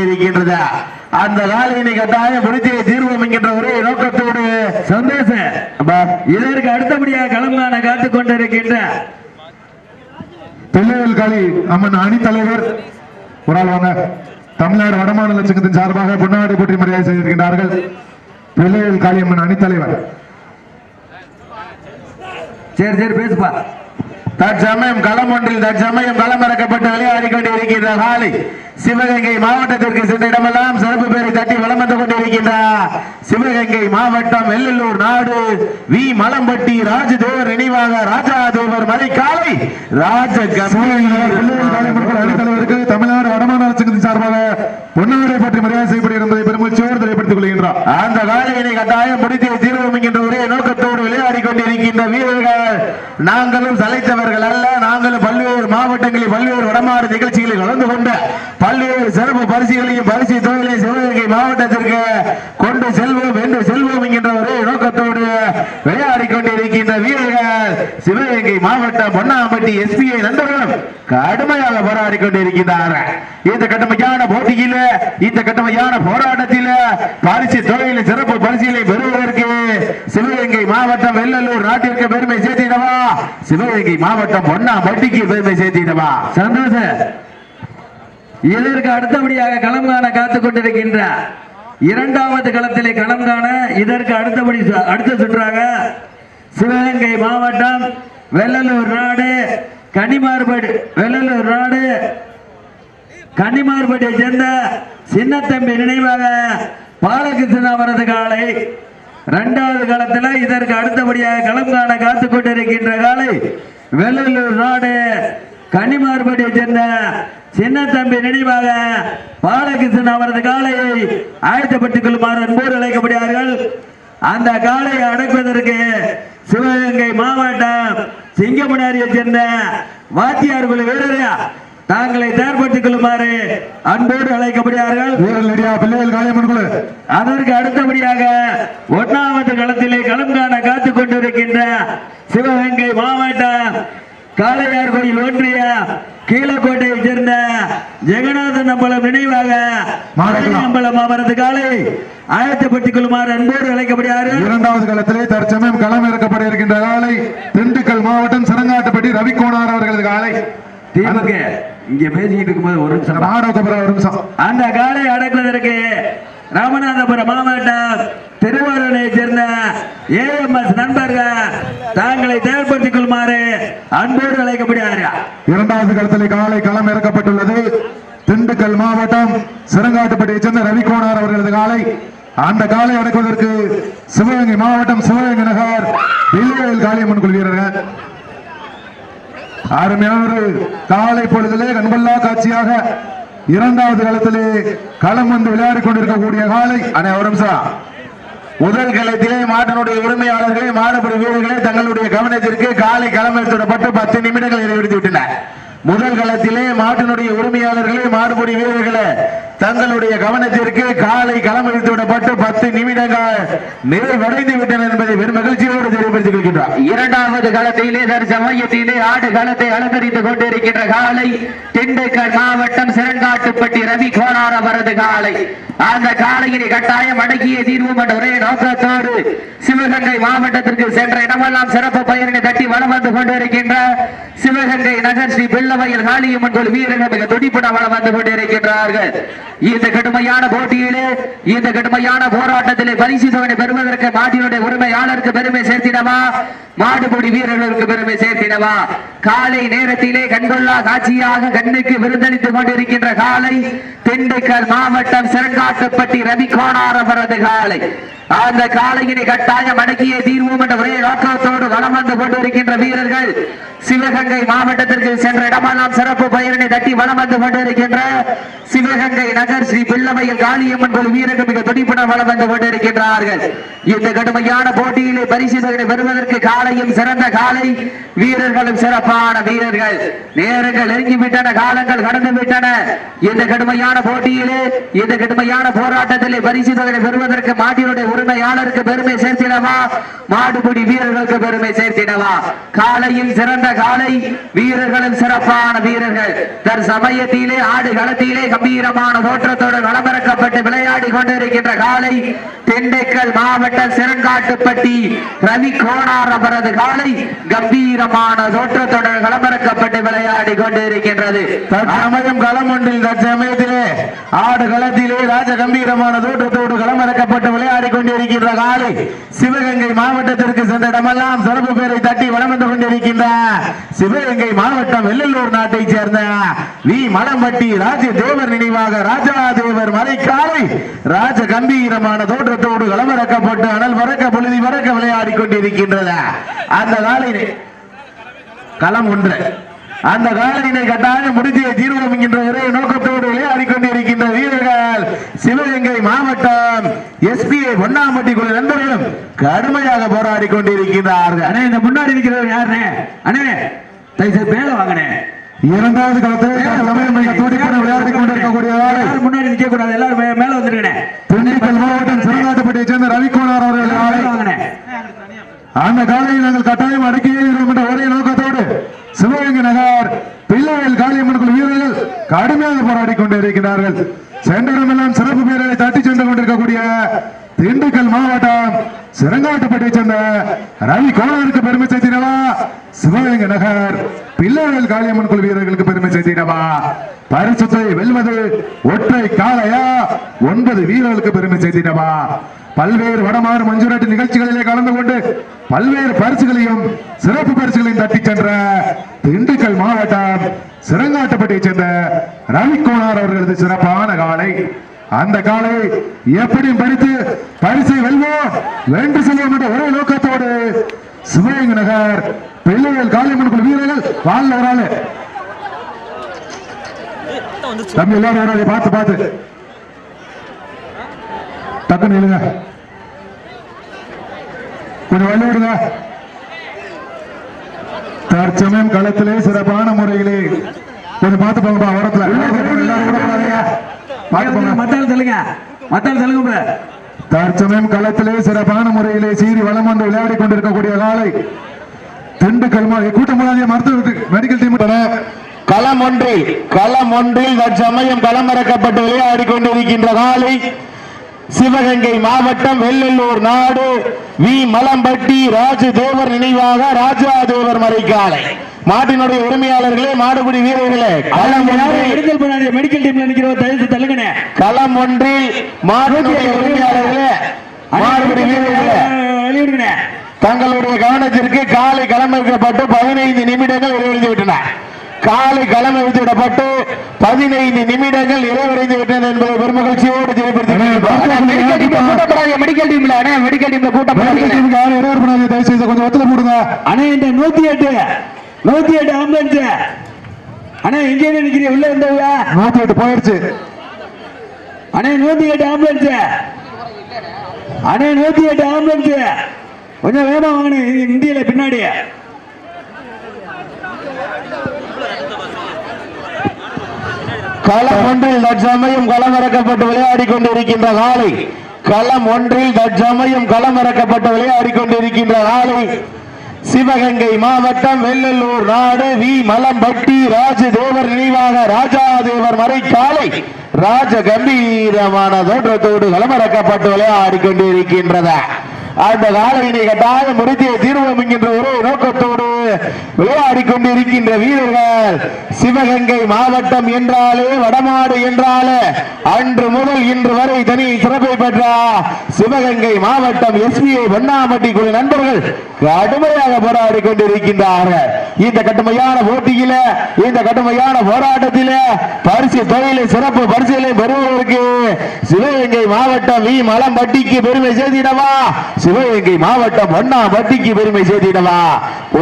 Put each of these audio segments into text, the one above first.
கொண்டிருக்கின்றது. அந்த காலையினை கட்டாயம் முடித்து தீர்வோம் என்கின்ற ஒரே நோக்கத்தோடு சந்தோஷம் இதற்கு அடுத்தபடியாக களம்காண காத்துக் கொண்டிருக்கின்ற பிள்ளைகள் காளி அம்மன் அணி தலைவர் ஒரு ஆள் வாங்க. தமிழ்நாடு வடமாநில சங்கத்தின் சார்பாக பொன்னாடி போற்றி மரியாதை செய்திருக்கின்றார்கள். பிள்ளைகள் காளி அம்மன் அணி தலைவர். சரி சரி பேசுப்பா. தற்சமயம் களம் ஒன்றில் தற்சமயம் களம் இறக்கப்பட்டு விளையாடி கொண்டிருக்கின்ற காலை சிவகங்கை மாவட்டத்திற்கு சென்ற இடமெல்லாம் சிறப்பு பேரை தட்டி வளம் வந்து கொண்டிருக்கின்றார். சிவகங்கை மாவட்டம் வெள்ளலூர் நாடு வி மலம்பட்டி ராஜதேவர் நினைவாக ராஜாதேவர் மலைக்காலை ராஜகம்பீரருக்கு தமிழ்நாடு வடமாநில சங்கத்தின் சார்பாக பொன்னாடை பற்றி மரியாதை செய்யப்படுகிறது என்பதை பெருமகிழ்ச்சியோடு தெரியப்படுத்திக் கொள்கின்றார். அந்த காலையினை கட்டாயம் முடித்து தீர்வோம் என்கின்ற ஒரே நோக்கத்தோடு விளையாடி கொண்டிருக்கின்ற வீரர்கள் நாங்களும் சளைத்தவர்கள் அல்ல. நாங்களும் பல்வேறு மாவட்டங்களில் பல்வேறு வடமாறு நிகழ்ச்சிகளில் கலந்து கொண்ட பல்வேறு சிறப்பு பரிசுகளையும் பரிசு தொகையை சிவகங்கை மாவட்டத்திற்கு கொண்டு செல்வோம் என்று செல்வோம் என்கின்ற ஒரே நோக்கத்தோடு விளையாடி கொண்டிருக்கின்ற வீரர்கள் சிவகங்கை மாவட்டம் பொன்னாம்பட்டி எஸ்பிஐ நண்பர்களும் கடுமையாக போராடி கொண்டிருக்கின்றார்கள். இந்த கடுமையான போட்டியில இந்த கடுமையான போராட்டத்தில் பரிசு தொகையில சிறப்பு பரிசுகளை பெறுவதற்கு சிவகங்கை மாவட்டம் வெள்ளலூர் நாட்டிற்கு பெருமை சேர்த்திடவா, சிவகங்கை மாவட்டம் பொன்னாம்பட்டிக்கு பெருமை சேர்த்திடவா? சந்தோஷம் இதற்கு அடுத்தபடியாக களம் காண காத்துக் கொண்டிருக்கின்ற இரண்டாவது களத்திலே களம் காண இதற்கு அடுத்தபடி அடுத்த சுற்றாக சிவகங்கை மாவட்டம் வெள்ளலூர் நாடு கன்னிமார்பட்டியை சேர்ந்த சின்னத்தம்பி நினைவாக பாலகிருஷ்ணன் அவரது காலை. இரண்டாவது களத்தில் இதற்கு அடுத்தபடியாக களம் காண காத்துக் கொண்டிருக்கின்ற காலை வெள்ளலூர் நாடு கன்னிமார்பட்டியை சேர்ந்த சின்னத்தம்பி நினைவாக பாலகிருஷ்ணன் அவரது காலையை ஆயத்தப்பட்டுக் கொள்ளுமாறு அன்போடு அழைக்கப்படுகிறார்கள். அந்த காலையை அடக்குவதற்கு சிவகங்கை மாவட்டம் சிங்கமுனாரியை சேர்ந்த வாத்தியார் குழு வீரர்கள் தாங்களை தயார்படுத்திக் கொள்ளுமாறு அன்போடு அழைக்கப்படுகிறார்கள். அதற்கு அடுத்தபடியாக ஒன்னாவது களத்திலே களம் காண காத்துக் கொண்டிருக்கின்ற சிவகங்கை மாவட்டம் காளையார் கோயில் ஒன்றிய கீழக்கோட்டையை சேர்ந்த ஜெகநாதன் அம்பலம் நினைவாக அம்பலம் அவரது காலை ஆயத்தப்பட்டுக் கொள்ளுமாறு அன்போடு அழைக்கப்படுகிறார்கள். இரண்டாவது களத்திலே தற்சமயம் களம் இறக்கப்பட இருக்கின்ற காலை திண்டுக்கல் மாவட்டம் சிறங்காட்டுப்பட்டி ரவிக்கோனார் அவர்களது காலை. திமுக இங்க பேசிக்கிட்டு இருக்கும்போது ஒரு நிமிஷம் அந்த காலை அடக்குவதற்கு ராமநாதபுரம் மாவட்டம் திருவாரூரை சேர்ந்த AMS நண்பர்கள் தாங்களை தயார்படுத்திக் கொள்ளுமாறு அன்போடு அழைக்கப்படுகிறார்கள். இரண்டாவது களத்தில் காலை களம் இறக்கப்பட்டுள்ளது. திண்டுக்கல் மாவட்டம் சிறங்காட்டுப்பட்டியை சேர்ந்த ரவிக்கோனார் அவர்களது காலை. அந்த காலை அடக்குவதற்கு சிவகங்கை மாவட்டம் சிவகங்கை நகர் வில்லையில் காளியம்மன் குழு வீரர்கள் அருமையான ஒரு காலை பொழுதிலே கண்கொள்ளா காட்சியாக இரண்டாவது களத்திலே களம் வந்து விளையாடி கொண்டிருக்கக்கூடிய காலை. ஒரு நிமிஷம். முதல் களத்திலே மாட்டினுடைய உரிமையாளர்களே மாடுபிடி வீரர்களே தங்களுடைய கவனத்திற்கு காலை களம் எடுத்துவிடப்பட்டு 10 நிமிடங்கள் நிறைவேற்றி விட்டனர். முதல் களத்திலே மாட்டினுடைய உரிமையாளர்களே மாடுபிடி வீரர்களே தங்களுடைய கவனத்திற்கு காலை களம் எடுத்து விடப்பட்டு 10 நிமிடங்கள் நிறைவடைந்து விட்டன என்பதை பெரும் மகிழ்ச்சியோடு தெரியப்படுத்திக் கொள்கின்றார். இரண்டாவது களத்திலே சமயத்திலே ஆடு களத்தை அலங்கரித்துக் கொண்டிருக்கின்ற காலை திண்டுக்கல் மாவட்டம் சிறங்காட்டுப்பட்டி ரவி கோனார் அவரது காலை. அந்த காலையினை கட்டாயம் அடக்கிய தீர்வும் என்ற ஒரே நோக்கத்தோடு சிவகங்கை மாவட்டத்திற்கு சென்ற இடமெல்லாம் சிறப்பு பெயரினை தட்டி வளம் வந்து கொண்டிருக்கின்ற சிவகங்கை நகர் ஸ்ரீ பிள்ளவையில் காளியம்மன் கோயில் வீரர்கள் மிக துடிப்புடன் வளம் வந்து கொண்டிருக்கின்றார்கள். இந்த கடுமையான போட்டியிலே இந்த கடுமையான போராட்டத்திலே பரிசு தொகை பெறுவதற்கு மாட்டினுடைய உரிமையாளருக்கு பெருமை சேர்த்திடவா, மாடுபிடி வீரர்களுக்கு பெருமை சேர்த்திடவா? காலை நேரத்திலே கண்கொள்ளா காட்சியாக கண்ணுக்கு விருந்தளித்துக் கொண்டிருக்கின்ற காலை திண்டுக்கல் மாவட்டம் சிறங்காட்டுப்பட்டி ரவி கோனார் அவரது காலை. அந்த காலையினை கட்டாயம் அடக்கிய தீர்வோம் என்ற ஒரே நோக்கத்தோடு வளம் வந்து கொண்டிருக்கின்ற வீரர்கள் சிவகங்கை மாவட்டத்திற்கு சென்ற இடமெல்லாம் சிறப்பு பெயரினை தட்டி வளம் வந்து கொண்டிருக்கின்ற சிவகங்கை நகர் ஸ்ரீ பிள்ளவையில் காளியம்மன் கோயில் வீரர்கள் மிக துடிப்புடன் வளம் வந்து கொண்டிருக்கின்றார்கள். இந்த கடுமையான போட்டியிலே பரிசு தொகை பெறுவதற்கு காலையும் சிறந்த காலை, வீரர்களும் சிறப்பான வீரர்கள். நேரங்கள் நெருங்கிவிட்டன, காலங்கள் கடந்து விட்டன. இந்த கடுமையான போட்டியிலே இந்த கடுமையான போராட்டத்திலே பரிசு தொகை பெறுவதற்கு மாட்டினுடைய உரிமையாளருக்கு பெருமை சேர்த்திடவா, மாடுபிடி வீரர்களுக்கு பெருமை சேர்த்திடவா? காலையும் சிறந்த காலை வீரர்களும் சிறப்பான வீரர்கள் தற்சமயத்திலே ஆடு களத்திலே கம்பீரமான தோற்றத்தோடு களமிறக்கப்பட்டு விளையாடி கொண்டிருக்கின்ற காலை திண்டுக்கல் மாவட்டம் சிறங்காட்டுப்பட்டி ரவி கோணார் அவரது காலை கம்பீரமான தோற்றத்தோடு களமிறக்கப்பட்டு விளையாடி கொண்டிருக்கின்றது. தற்சமயம் களம் ஒன்றில் தற்சமயத்திலே ஆடு களத்திலே ராஜ கம்பீரமான தோற்றத்தோடு களமிறக்கப்பட்டு விளையாடி கொண்டிருக்கின்ற காலை சிவகங்கை மாவட்டத்திற்கு சென்ற இடமெல்லாம் சிறப்பு பேரை தட்டி வளம் வந்து கொண்டிருக்கின்ற சிவகங்கை மாவட்டம் வெள்ளலூர் நாட்டைச் சேர்ந்த வி மலம்பட்டி ராஜ தேவர் நினைவாக ராஜா தேவர் மலைக்காலை ராஜ கம்பீரமான தோற்றத்தோடு களமிறக்கப்பட்டு அனல் பறக்க பொழுதி பறக்க விளையாடி கொண்டிருக்கின்றது. அந்த காலையினை களம் ஒன்று அந்த காலையினை கட்டாயம் முடிஞ்சே தீர்வோம் என்கின்ற ஒரே நோக்கத்தோடு விளையாடி கொண்டிருக்கின்ற வீரர்கள் சிவகங்கை மாவட்டம் எஸ்பிஐ பொன்னாம்பட்டி குழு நண்பர்களும் கடுமையாக போராடி கொண்டிருக்கிறார்கள். அண்ணே இந்த முன்னாடி இருக்கிறவர் யாருனே? அண்ணே தயவுசெய்து மேல வாங்கண்ணே. இரண்டாவது களத்தில் விளையாடி கொண்டிருக்கக்கூடிய முன்னாடி நிக்க கூடாது, எல்லாரும் மேல வந்துருக்கேன். திண்டுக்கல் மாவட்டம் சிறங்காட்டுப்பட்டியை சேர்ந்த ரவிக்குமார் அவர்கள் அந்த காலையில் நாங்கள் கட்டாயம் அடக்கியே என்ற ஒரே நோக்கத்தோடு சிவகங்கை நகர் பிள்ளைகள் காளியம்மன் குழு வீரர்கள் கடுமையாக போராடி கொண்டிருக்கிறார்கள். சென்றடமெல்லாம் சிறப்பு பேரலை தட்டி சென்று கொண்டிருக்கக்கூடிய திண்டுக்கல் மாவட்டம் சிறங்காட்டுப்பட்டியை சேர்ந்த ரவி கோணருக்கு பெருமை சேர்த்திடவா, சிவகங்கை நகர் பிள்ளைகள் காளியம்மன் குழு வீரர்களுக்கு பெருமை சேர்த்திடவா, பரிசுத்தை வெல்வது ஒற்றை காளையா 9 வீரர்களுக்கு பெருமை சேர்த்திடவா, பல்வேறு வடமாறு மஞ்சுராட்டு நிகழ்ச்சிகளிலே கலந்து கொண்டு பல்வேறு பரிசுகளையும் சிறப்பு பரிசுகளையும் தட்டி சென்ற திண்டுக்கல் மாவட்டம் சிறங்காட்டுப்பட்டியை சேர்ந்த ரவிக்குமார் அவர்களது சிறப்பான காலை. அந்த காலை எப்படியும் பறித்து பரிசை வெல்வோம் வென்று செல்வோம் என்ற ஒரே நோக்கத்தோடு சிவகங்கை நகர் பிள்ளைகள் காளியம்மன் குழு வீரர்கள் வாழ்ல ஒரு ஆளு தம்பி எல்லாரும் வராது பார்த்து பார்த்து டக்குன்னு எழுங்க, கொஞ்சம் வழி விடுங்க. தற்சமயம் களத்திலே சிறப்பான முறையிலே கொஞ்சம் பார்த்து போங்கப்பா, ஓரத்துல மத்தாள் சொல்லுங்க, மத்தாள் சொல்லுங்க. தற்சமயம் களத்திலே சிறப்பான முறையிலே சீறி வளம் வந்து விளையாடி கொண்டிருக்கக்கூடிய காலை திண்டுக்கல் கூட்டம் மருத்துவ மெடிக்கல் டீம் களம் ஒன்றில் தற்சமயம் களமிறக்கப்பட்டு விளையாடி கொண்டிருக்கின்ற காலை சிவகங்கை மாவட்டம் வெள்ளலூர் நாடு வி மலம்பட்டி ராஜ தேவர் நினைவாக ராஜா தேவர் மறைக்காலை மாட்டினுடைய உரிமையாளர்களே, மாடுபிடி வீரர்களே, மெடிக்கல் டீம்ல நிக்கிறவர் தயவு தள்ளுங்கண்ணே. களம் ஒன்றில் மாடுபிடி உரிமையாளர்களே, மாடுபிடி வீரர்களே வெளியிடுங்கண்ணே. தங்களுடைய கவனத்திற்கு காலை களமிறக்கப்பட்டு 15 நிமிடங்கள் நிறைவடைந்து விட்டன. காலை களம் வைத்து விடப்பட்டு 15 நிமிடங்கள் நிறைவடைந்து விட்டன என்பதை பெருமகிழ்ச்சியோடு தெரியப்படுத்துகிறேன். மெடிக்கல் டீம்ல கூட்டம் தயவு செய்து கொஞ்சம் ஒத்துல போடுங்க. அண்ணே இந்த 108 ஆம்புலன்ஸ் அண்ணே எங்கே நிக்கிறீங்க? உள்ள வந்தவங்க 108 போயிடுச்சு. அண்ணே 108 ஆம்புலன்ஸ் அண்ணே 108 ஆம்புலன்ஸ் கொஞ்சம் வேகமா வாங்கண்ணே. இந்தியில பின்னாடி களம் ஒன்றில் தற்சமயம் களமிறக்கப்பட்டு விளையாடி கொண்டிருக்கின்ற காலை விளையாடி கொண்டிருக்கின்ற காலை சிவகங்கை மாவட்டம் வெள்ளலூர் நாடு வி மலம்பட்டி ராஜ தேவர் நினைவாக ராஜா தேவர் மறைக்காலை ராஜ கம்பீரமான தோற்றத்தோடு களமிறக்கப்பட்டு விளையாடி கொண்டிருக்கின்றது. அந்த காலையினை கட்டாயம் முடித்தே தீர்வோம் என்கின்ற ஒரே நோக்கத்தோடு விளையாடி கொண்டிருக்கின்ற வீரர்கள் சிவகங்கை மாவட்டம் என்றாலே வடமாடு என்றாலே அன்று முதல் இன்று வரை தனி சிறப்பை பெற்ற சிவகங்கை மாவட்டம் எஸ்பிஐ பொன்னாம்பட்டி குழு நண்பர்கள் கடுமையாக போராடி கொண்டிருக்கின்றார்கள். இந்த கடுமையான போட்டியில, இந்த கடுமையான போராட்டத்தில பரிசு தொகையிலே சிறப்பு பரிசுகளை பெறுவதற்கு சிவகங்கை மாவட்டம் வி மலம்பட்டிக்கு பெருமை சேர்த்திடவா, சிவகங்கை மாவட்டம் பொன்னாம்பட்டிக்கு பெருமை சேர்த்திடவா.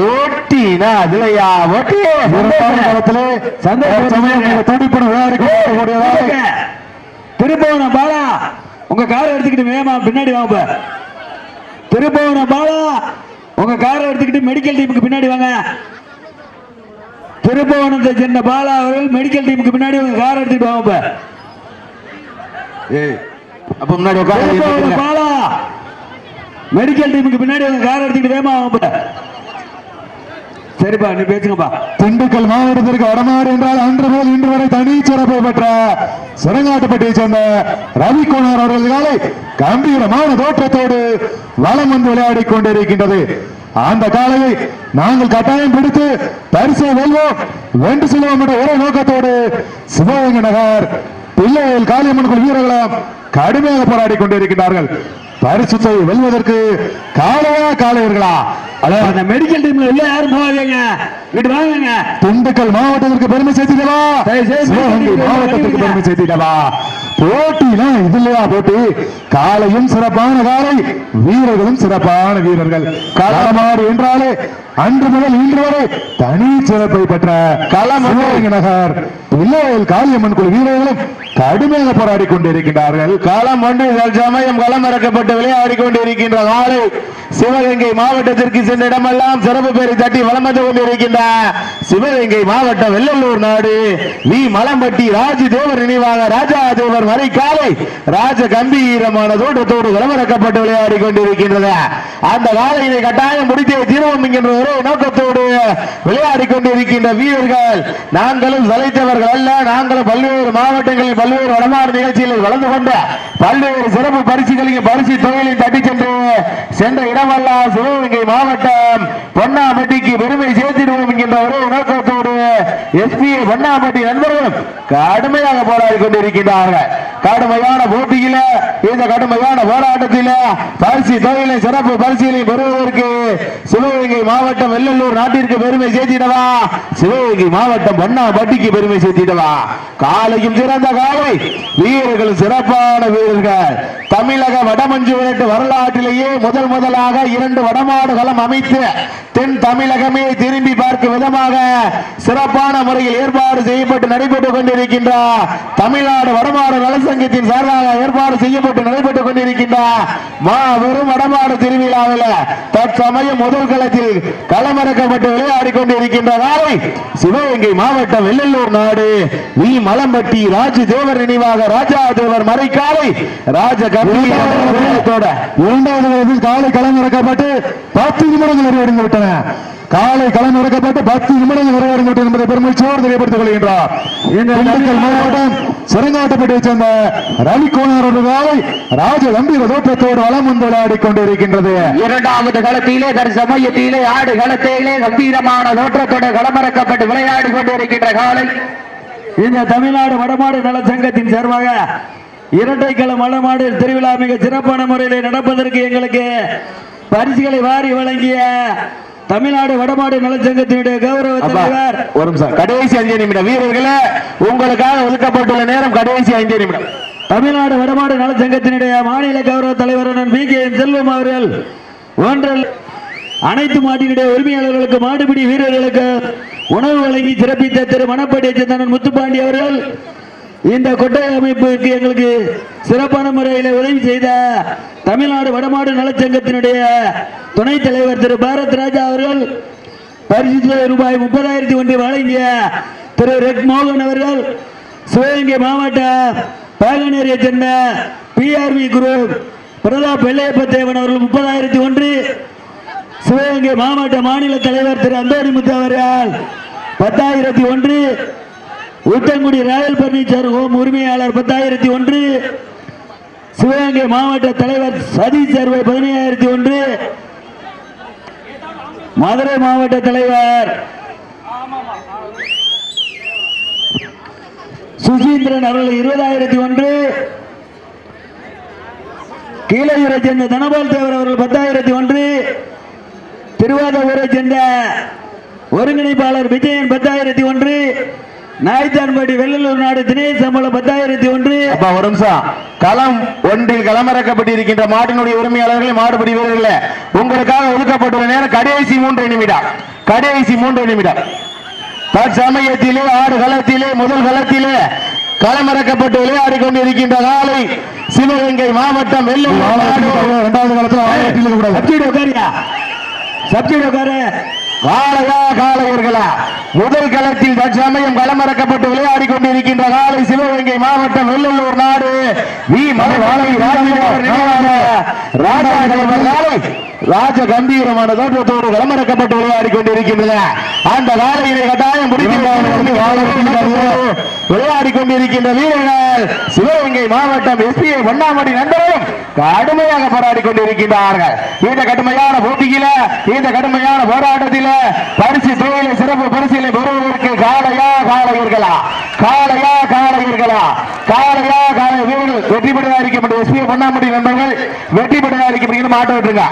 ஓட்டினா அதுலையா ஓட்டி திருப்பவனம் பாலா உங்க காரை எடுத்துக்கிட்டு வேகமா பின்னாடி வாங்க. திருப்பவனம் பாலா உங்க காரை எடுத்துக்கிட்டு மெடிக்கல் டீமுக்கு பின்னாடி வாங்க. திருப்பவனத்தை சேர்ந்த பாலா அவர்கள் மெடிக்கல் டீமுக்கு பின்னாடி உங்க காரை எடுத்துக்கிட்டு வாங்க. அப்ப முன்னாடி பாலா மெடிக்கல் டீமுக்கு பின்னாடி உங்க காரை எடுத்துக்கிட்டு வேகமா வாங்க. சரிப்பா நீ பேசுங்கப்பா. திண்டுக்கல் மாவட்டத்திற்கு வடமாறு என்றால் அன்று முதல் இன்று வரை தனி சிறப்பை பெற்ற சிறங்காட்டுப்பட்டியை சேர்ந்த ரவிக்குமார் அவர்கள் காலை கம்பீரமான தோற்றத்தோடு வலம் வந்து விளையாடி கொண்டிருக்கின்றது. அந்த காலையை நாங்கள் கட்டாயம் பிடித்து பரிசை வெல்வோம், வென்று செல்வோம் என்ற ஒரே நோக்கத்தோடு சிவகங்கை நகர் பிள்ளைகள் காளியம்மன் குழு வீரர்களும் கடுமையாக போராடி கொண்டிருக்கிறார்கள். பரிசுத்தை வெல்வதற்கு காளையா காளையர்களா? அதாவது அந்த மெடிக்கல் டீம்ல இல்ல யாரும் போவாங்க, வீட்டு வாங்க. திண்டுக்கல் மாவட்டத்திற்கு பெருமை சேர்த்திடவா, சிவகங்கை மாவட்டத்திற்கு பெருமை சேர்த்திடவா? போட்டினா இது இல்லையா போட்டி? காலையும் சிறப்பான காலை, வீரர்களும் சிறப்பான வீரர்கள். களமாடு என்றாலே அன்று முதல் இன்று வரை தனி சிறப்பை பெற்ற சிவகங்கை நகர் பிள்ளைகள் காளியம்மன் குழு வீரர்களும் கடுமையாக போராடி கொண்டிருக்கின்றார்கள். களம் ஒன்று சமயம் களம் இறக்கப்பட்டு விளையாடி கொண்டிருக்கின்ற காலை சிவகங்கை மாவட்டத்திற்கு சென்ற இடமெல்லாம் சிறப்பு பேரை தட்டி வலம் வந்து கொண்டிருக்கின்ற சிவகங்கை மாவட்டம் வெள்ளலூர் நாடு வி மலம்பட்டி ராஜு தேவர் நினைவாக ராஜா தேவர் வரை காலை ராஜ கம்பீரமான தோட்டத்தோடு களம் இறக்கப்பட்டு விளையாடி கொண்டிருக்கின்றது. அந்த காலையினை கட்டாயம் முடித்தே தீர்வோம் என்கின்ற ஒரே நோக்கத்தோடு விளையாடி கொண்டிருக்கின்ற வீரர்கள் நாங்களும் சளைத்தவர்கள் அல்ல, நாங்களும் பல்வேறு மாவட்டங்களில் பல்வேறு வடமாறு நிகழ்ச்சிகளில் வளர்ந்து கொண்ட பல்வேறு சிறப்பு பரிசுகளையும் பரிசு தொகையிலையும் தட்டி சென்ற இடமெல்லாம் சிவகங்கை மாவட்டம் பொன்னாம்பட்டிக்கு பெருமை சேர்த்திடுவோம் என்கின்ற ஒரே நோக்கத்தோடு எஸ்பி பொன்னாம்பட்டி நண்பர்களும் கடுமையாக போராடி கொண்டிருக்கின்றார்கள். கடுமையான போட்டியில இந்த கடுமையான போராட்டத்தில பரிசு தொகையில சிறப்பு பரிசுகளை பெறுவதற்கு சிவகங்கை மாவட்டம் வெள்ளலூர் நாட்டிற்கு பெருமை சேர்த்திடவா, சிவகங்கை மாவட்டம் பொன்னாம்பட்டிக்கு பெருமை சேர்த்திடவா? காலையும் சிறந்த காலை, வீரர்களும் சிறப்பான வீரர்கள். தமிழக வடமஞ்சு விரட்டு வரலாற்றிலேயே முதலாக 2 வடமாடு களம் அமைத்து தென் தமிழகமே திரும்பி பார்க்கும் விதமாக சிறப்பான முறையில் ஏற்பாடு செய்யப்பட்டு நடைபெற்றுக் கொண்டிருக்கின்ற தமிழ்நாடு வடமாடு நலசங்கத்தின் சார்பாக ஏற்பாடு செய்யப்பட்டு நடைபெற்றுக் கொண்டிருக்கின்ற மாபெரும் வடமாடு திருவிழாவில் தற்சமயம் முதல் களத்தில் களமிறக்கப்பட்டு விளையாடி கொண்டிருக்கின்ற காலை சிவகங்கை மாவட்டம் வெள்ளலூர் நாடு வி மலம்பட்டி ராஜு தேவர் நினைவாக ராஜா தேவர் மறைக்காலை ராஜ கம்பீரத்தோட 2வது காலை களம் இறக்கப்பட்டு 10 நிமிடங்கள் நிறைவடைந்து விட்டன. காலை களம் இறக்கப்பட்டு 10 நிமிடங்கள் நிறைவடைந்து விட்டது என்பதை பெருமகிழ்ச்சியோடு தெரியப்படுத்திக் கொள்கின்றார். திண்டுக்கல் மாவட்டம் சிறங்காட்டுப்பட்டியைச் சேர்ந்த ரவிக்குமார் ஒரு காலை ராஜ கம்பீர தோற்றத்தோடு வலம் வந்து விளையாடி கொண்டிருக்கின்றது. 2வது களத்திலே தற்சமயத்திலே ஆடு களத்திலே கம்பீரமான தோற்றத்தோடு களமிறக்கப்பட்டு விளையாடி கொண்டிருக்கின்ற காலை இந்த தமிழ்நாடு வடமாடு நல சங்கத்தின் சார்பாக இரட்டைக்களம் வடமாடு திருவிழா மிக சிறப்பான முறையில் நடப்பதற்கு எங்களுக்கு பரிசுகளை வாரி வழங்கிய தமிழ்நாடு வடமாடு நலச்சங்கத்தினுடைய கௌரவ தலைவர் ஒரு நிமிஷம், கடைசி 5 நிமிடம் வீரர்களே, உங்களுக்காக ஒதுக்கப்பட்டுள்ள நேரம் கடைசி 5 நிமிடம். தமிழ்நாடு வடமாடு நலச்சங்கத்தினுடைய மாநில கௌரவ தலைவர் BKN செல்வம் அவர்கள் ஒன்றல் அனைத்து மாட்டினுடைய உரிமையாளர்களுக்கு மாடுபிடி வீரர்களுக்கு உணவு வழங்கி சிறப்பித்த திரு மணப்பட்டியை சேர்ந்த முத்துப்பாண்டி அவர்கள் இந்த கொட்டை அமைப்புக்கு எங்களுக்கு சிறப்பான முறையில் உதவி செய்த தமிழ்நாடு வடமாடு நலச்சங்கத்தினுடைய துணைத் தலைவர் திரு பாரத் ராஜா அவர்கள் பரிசு ரூபாய் 30,001 வழங்கிய திரு ரெட் மோகன் அவர்கள் சிவகங்கை மாவட்ட பாகனேரியை சேர்ந்த PRV குரூப் பிரதாப் வெள்ளையப்பத்தேவன் அவர்கள் 30,001, சிவகங்கை மாவட்ட மாநில தலைவர் திரு அந்தோணிமுத்து அவர்கள் 10,001, ஊத்தங்குடி ராயல் பர்னிச்சர் ஹோம் உரிமையாளர் 10,001, சிவகங்கை மாவட்ட தலைவர் சதீஷ் சர்வை 15,001, மதுரை மாவட்ட தலைவர் சுசீந்திரன் அவர்கள் 20,001, கீழையூரை சேர்ந்த தனபால் தேவர் அவர்கள் 10,001, திருவாதூரை சேர்ந்த ஒருங்கிணைப்பாளர் விஜயன் 10,001, நாய்த்தான்பட்டி வெள்ளலூர் நாடு தினேஷ் சம்பளம் 10,001. ஒரு நிமிஷம், களம் ஒன்றில் களமிறக்கப்பட்டிருக்கின்ற மாட்டினுடைய உரிமையாளர்களே மாடுபிடி வீரர்களே, உங்களுக்காக ஒதுக்கப்பட்டுள்ள நேரம் கடைசி 3 நிமிடம். கடைசி 3 நிமிடம். தற்சமயத்திலே ஆடு களத்திலே முதல் களத்திலே களமிறக்கப்பட்டு விளையாடி கொண்டிருக்கின்ற காலை சிவகங்கை மாவட்டம் வெள்ளலூர் நாடு 2வது களத்தில் சப்ஜெக்ட் உட்காரு காளையா காளையர்களா? முதல் களத்தில் தற்சமயம் களமிறக்கப்பட்டு விளையாடி கொண்டிருக்கின்ற காலை சிவகங்கை மாவட்டம் வெள்ளலூர் நாடு வி மலை ராஜா காலை ராஜ கம்பீரமான தோற்றத்தோடு களமிறக்கப்பட்டு விளையாடி கொண்டிருக்கின்றன. அந்த காலையினை கட்டாயம் விளையாடி கொண்டிருக்கின்ற வீரர்கள் சிவகங்கை மாவட்டம் எஸ்பிஐ பொன்னாமடி நண்பரும் கடுமையாக போராடி கொண்டிருக்கின்றார்கள். இந்த கடுமையான போட்டியில, இந்த கடுமையான போராட்டத்தில பரிசு தொழிலை சிறப்பு பரிசீலனை பெறுவதற்கு காளையா காளையர்களா, காளையா காளையர்களா, காளையா காளை வீரர்கள் வெற்றி பெற்றதாக இருக்கப்பட்ட எஸ்பிஐ பொன்னாமடி நண்பர்கள் வெற்றி பெற்றதாக இருக்கப்பட்ட மாட்ட விட்டுருங்க.